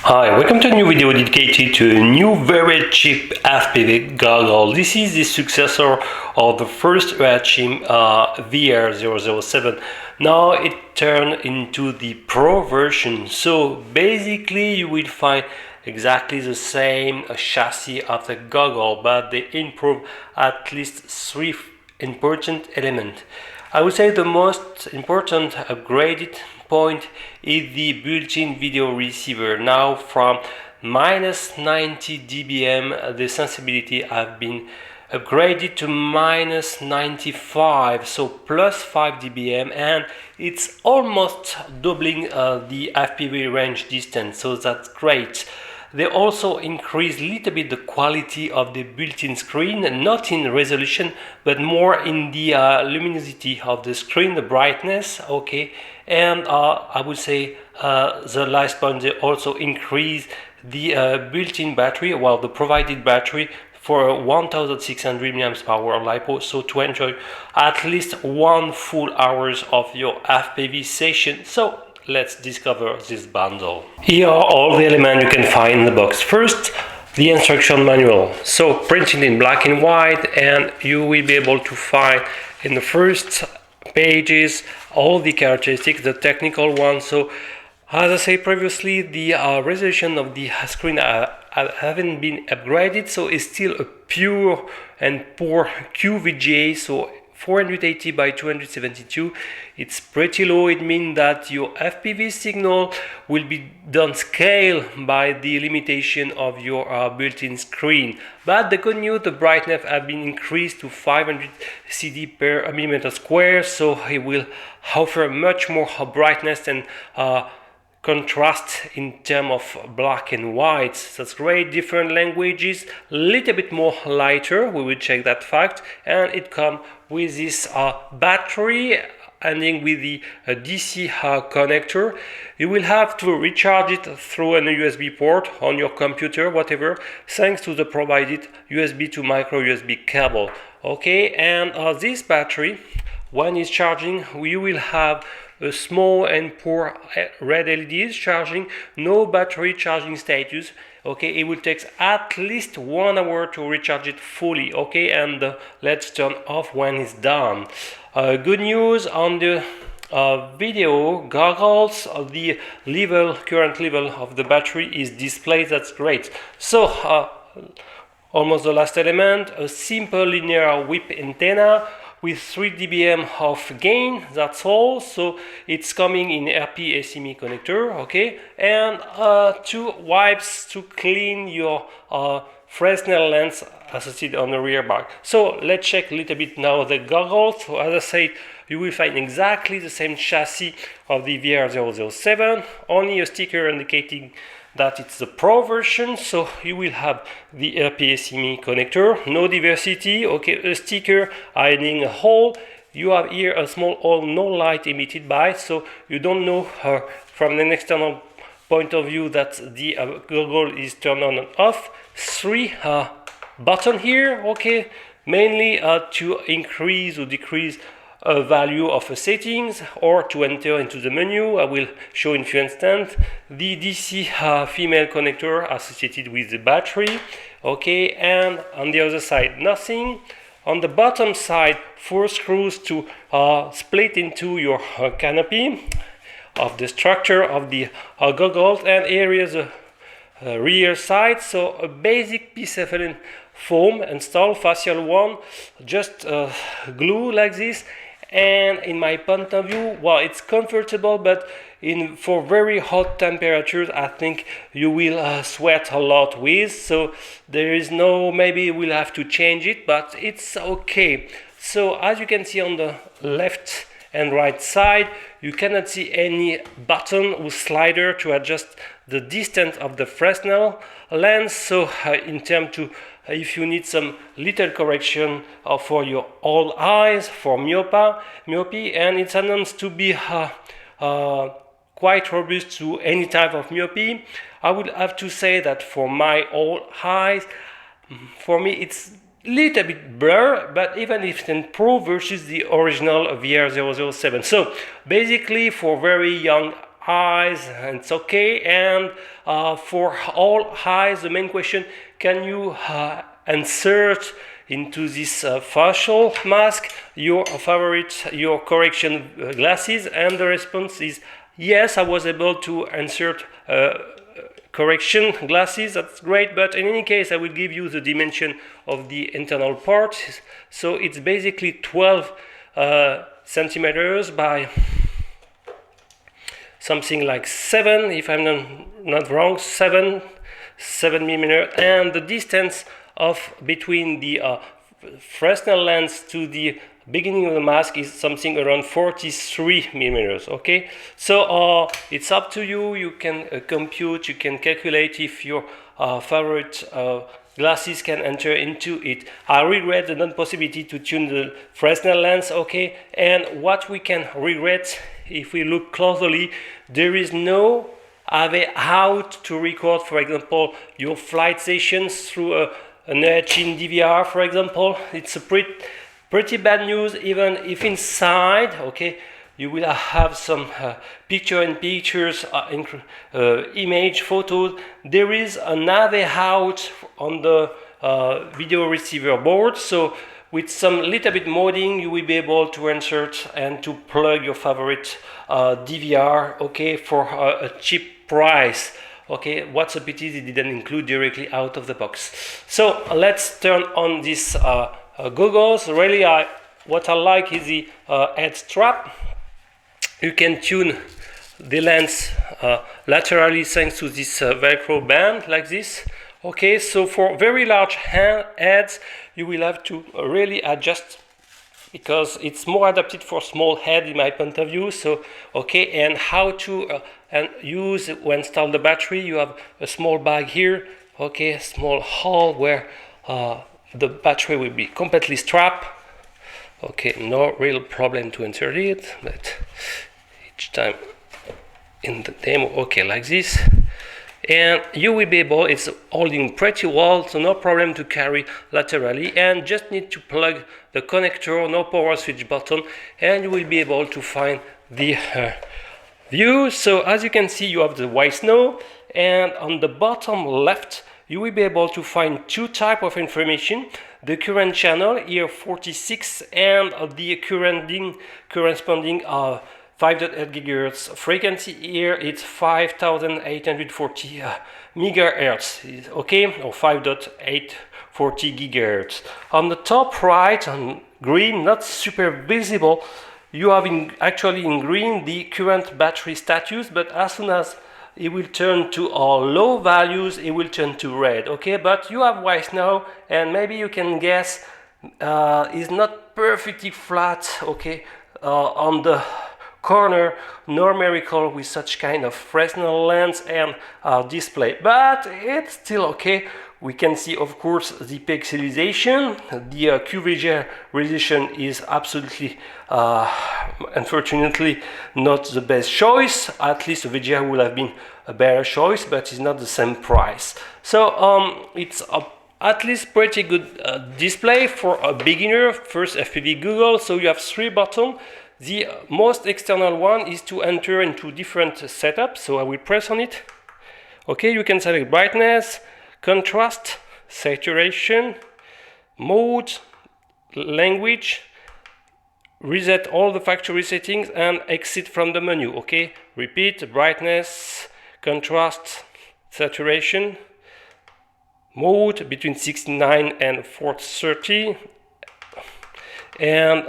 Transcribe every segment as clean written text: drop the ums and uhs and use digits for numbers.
Hi, welcome to a new video dedicated to a new very cheap FPV goggle. This is the successor of the first Eachine VR007. Now it turned into the Pro version. So basically you will find exactly the same chassis of the goggle, but they improve at least three important elements. I would say the most important upgraded point is the built-in video receiver. Now from minus 90 dBm the sensibility have been upgraded to minus 95, so plus 5 dBm, and it's almost doubling the FPV range distance, so that's great. They also increase a little bit the quality of the built-in screen, not in resolution, but more in the luminosity of the screen, the brightness, okay. And I would say the last point, they also increase the built-in battery, well, the provided battery for 1600 mAh LiPo, so to enjoy at least 1 full hours of your FPV session. So let's discover this bundle. Here are all the elements you can find in the box. First, the instruction manual, so printed in black and white, and you will be able to find in the first pages all the characteristics, the technical ones. So as I said previously, the resolution of the screen haven't been upgraded, so it's still a pure and poor QVGA, so 480 by 272. It's pretty low. It means that your FPV signal will be downscaled by the limitation of your built-in screen. But the good news, the brightness has been increased to 500 CD per millimeter square, so it will offer much more brightness and contrast in terms of black and white. That's great. Different languages, a little bit more lighter, we will check that fact. And it comes with this battery ending with the DC connector. You will have to recharge it through an USB port on your computer, whatever, thanks to the provided USB to micro USB cable. Okay, and this battery, when it's charging, you will have a small and poor red LEDs charging, no battery charging status. Okay, it will take at least 1 hour to recharge it fully. Okay, and let's turn off when it's done. Good news on the video goggles, the current level of the battery is displayed. That's great. So almost the last element, a simple linear whip antenna with 3 dBm of gain, that's all. So it's coming in RP-SME connector, okay, and 2 wipes to clean your Fresnel lens associated on the rear bar. So let's check a little bit now the goggles. So as I said, you will find exactly the same chassis of the VR007, only a sticker indicating that it's the Pro version. So you will have the RP-SME connector, no diversity, okay, a sticker hiding a hole. You have here a small hole, no light emitted by, so you don't know from an external point of view that the goggle is turned on and off. 3 buttons here, okay, mainly to increase or decrease a value of a settings or to enter into the menu. I will show in a few instants. The DC female connector associated with the battery, okay, and on the other side nothing. On the bottom side, 4 screws to split into your canopy of the structure of the goggles, and here is a rear side, so a basic PCFLN foam installed, facial one, just glue like this. And in my point of view, well, it's comfortable, but for very hot temperatures, I think you will sweat a lot with. So there is no, maybe we'll have to change it, but it's okay. So as you can see on the left and right side, you cannot see any button or slider to adjust the distance of the Fresnel lens. So in terms to if you need some little correction for your old eyes, for myopia, and it's announced to be quite robust to any type of myopia. I would have to say that for my old eyes, for me it's little bit blur, but even if it's improved versus the original VR007. So basically for very young eyes, and it's okay. And for all eyes, the main question: can you insert into this facial mask your favorite, your correction glasses? And the response is yes, I was able to insert correction glasses. That's great, but in any case I will give you the dimension of the internal part. So it's basically 12 centimeters by something like 7, if I'm not wrong, 7 millimeter, and the distance of between the Fresnel lens to the beginning of the mask is something around 43 millimeters. Okay, so it's up to you. You can compute, you can calculate if your favorite glasses can enter into it. I regret the non-possibility to tune the Fresnel lens. Okay, and what we can regret, if we look closely, there is no way out to record, for example, your flight sessions through an Eachine DVR, for example. It's a pretty bad news, even if inside, okay, you will have some picture-in-pictures, image, photos. There is another out on the video receiver board, so with some little bit modding, you will be able to insert and to plug your favorite DVR, okay, for a cheap price. Okay, what's a pity they didn't include directly out of the box. So let's turn on this goggles. Really, what I like is the head strap. You can tune the lens laterally thanks to this Velcro band like this. Okay, so for very large heads, you will have to really adjust, because it's more adapted for small head in my point of view. So okay, and how to use when install the battery. You have a small bag here, okay, a small hole where the battery will be completely strapped. Okay, no real problem to insert it, but each time in the demo, okay, like this. And you will be able, it's holding pretty well, so no problem to carry laterally, and just need to plug the connector, no power switch button, and you will be able to find the view. So as you can see, you have the white snow, and on the bottom left you will be able to find two types of information: the current channel here 46, and the corresponding 5.8 gigahertz frequency. Here it's 5840 megahertz, okay, or 5.840 gigahertz. On the top right, on green, not super visible, you have actually in green the current battery status, but as soon as it will turn to low values, it will turn to red. Okay, but you have white now, and maybe you can guess it's not perfectly flat. Okay, on the corner, no miracle with such kind of Fresnel lens and display, but it's still okay. We can see, of course, the pixelization. The QVGA resolution is absolutely, unfortunately, not the best choice. At least the VGA would have been a better choice, but it's not the same price. So it's at least pretty good display for a beginner, first FPV Google. So you have 3 buttons. The most external one is to enter into different setups. So I will press on it. Okay, you can select brightness, contrast, saturation, mode, language, reset all the factory settings, and exit from the menu. Okay, repeat: brightness, contrast, saturation, mode between 69 and 430, and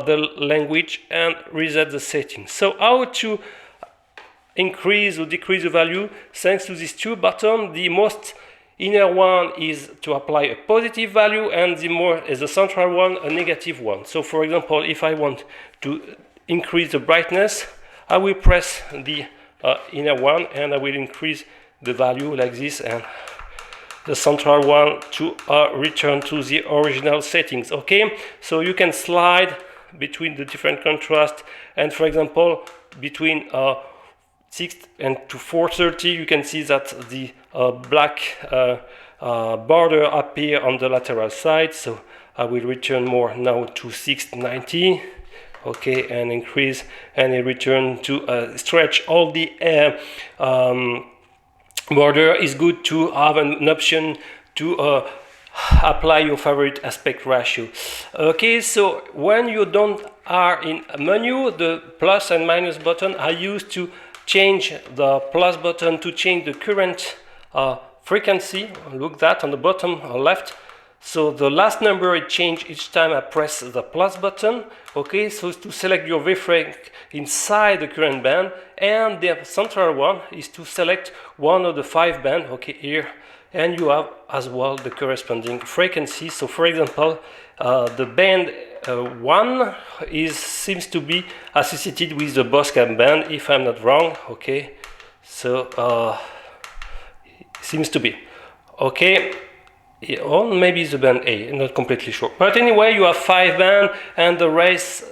the language, and reset the settings. So how to increase or decrease the value? Thanks to these 2 buttons. The most inner one is to apply a positive value, and the central one a negative one. So for example, if I want to increase the brightness, I will press the inner one, and I will increase the value like this, and the central one to return to the original settings. Okay, so you can slide between the different contrast, and for example between 6 and to 430, you can see that the black border appear on the lateral side. So I will return more now to 690. okay, and increase and return to stretch all the border. Is good to have an option to apply your favorite aspect ratio. Okay, so when you don't are in a menu, the plus and minus button are used to change the plus button to change the current frequency. Look that on the bottom left. So the last number it changes each time I press the plus button. Okay, so to select your waveframe inside the current band, and the central one is to select one of the 5 bands. Okay, here, and you have as well the corresponding frequency. So for example, the band 1 seems to be associated with the Boscam band, if I'm not wrong. Okay, so seems to be okay. Or maybe the band A, not completely sure. But anyway, you have 5 bands, and the rest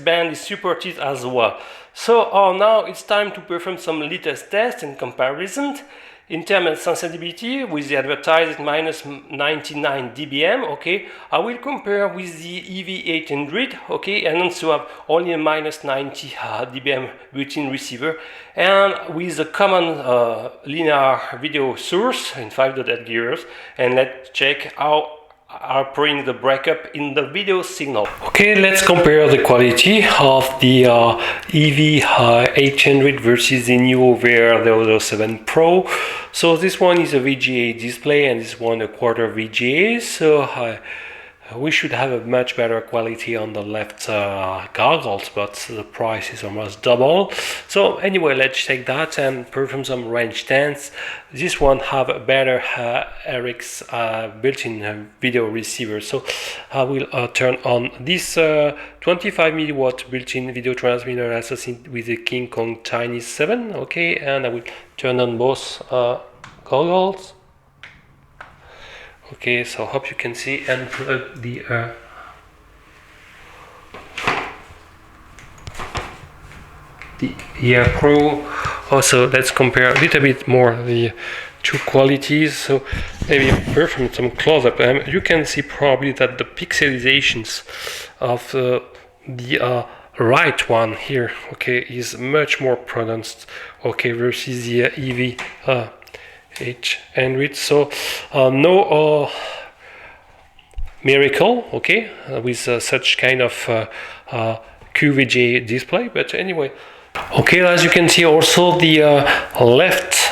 band is supported as well. So now it's time to perform some latest tests and comparisons. In terms of sensitivity, with the advertised minus 99 dBm, okay, I will compare with the EV800, okay, and also have only a minus 90 dBm built-in receiver, and with a common linear video source in 5.8 GHz, and let's check how are putting the breakup in the video signal. Okay, let's compare the quality of the EV800 versus the new VR007 Pro. So this one is a VGA display and this one a quarter VGA, so we should have a much better quality on the left goggles, but the price is almost double. So anyway, let's take that and perform some range tests. This one have a better RX built-in video receiver. So I will turn on this 25 milliwatt built-in video transmitter associated with the King Kong Tiny 7. Okay, and I will turn on both goggles. Okay, so hope you can see, and plug the Ear Pro. Also, let's compare a little bit more the two qualities. So maybe perform some close-up. You can see probably that the pixelizations of the right one here, okay, is much more pronounced, okay, versus the EV800. So no miracle, okay, with such kind of QVGA display, but anyway. Okay, as you can see, also the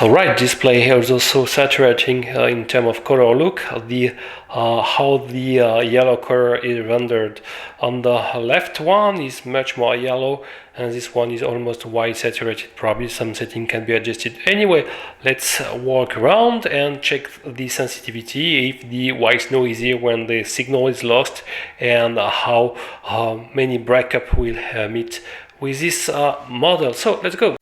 right display here is also saturating in terms of color. Look the how the yellow color is rendered. On the left one is much more yellow, and this one is almost white saturated. Probably some setting can be adjusted. Anyway, let's walk around and check the sensitivity, if the white noise is here when the signal is lost, and how many breakup will meet with this model. So let's go.